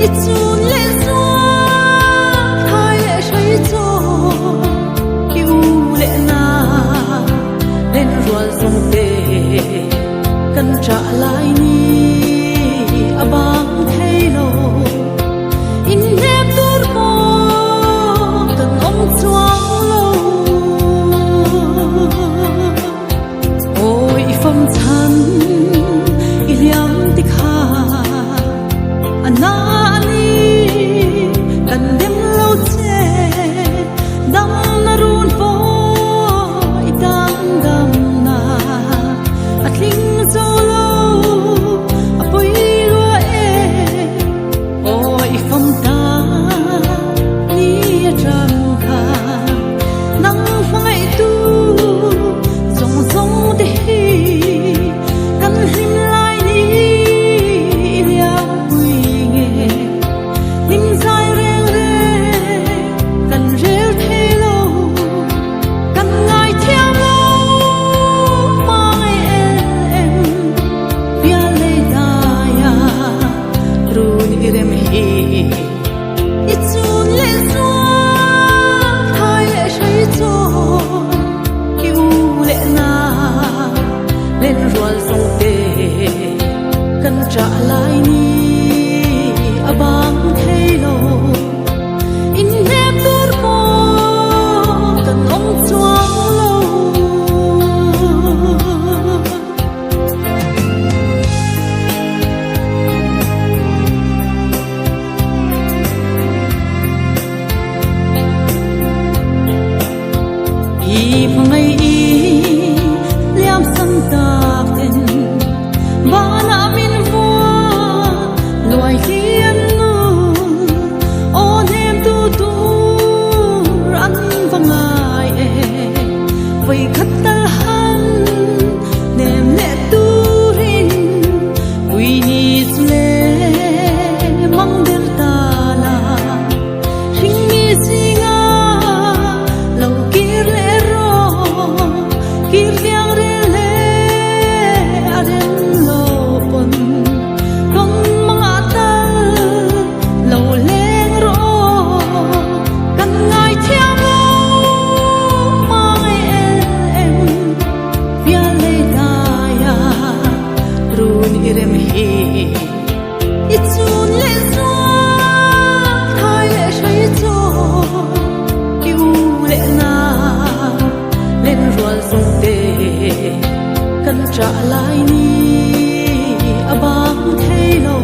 chun le suan hai le shai cho yêu lệ na lên ruột sông tê cần trả lại ni abang thay lo in nếp tur mo cần ông chuang lo ôi phong chan iliam tik ha anani cần đem lâu che dam na run po idam dam na atling solo apoi lo e oi phong ta ni trăng kha nang phai tu zong zong de kan him lai ni ya pui nge nim sai reng re kan rel the lo kan ngai thiam lo mai em bia le da ya ru ni rem hi chun le suan hai le shai cho yêu lệ na lên ruột sông tê cần trả lại ni abang thay lo in nếp tur mo cần ông chuang lo y phai y liam sam ta ten ba na min vo loi hian nu o nem tu tu ran vangai e voi khat tal han nem le tu rin ui ni sle mang del ta la ring mi singa lo kir le ro kir liang re le aren lo pon kong mga tal lo leng ro kan ngai thiam lo mai em bia le da ya run irem hi chun le suan hai le shai cho yêu lệ na lên ruột sông tê cần trả lại ni abang thay lo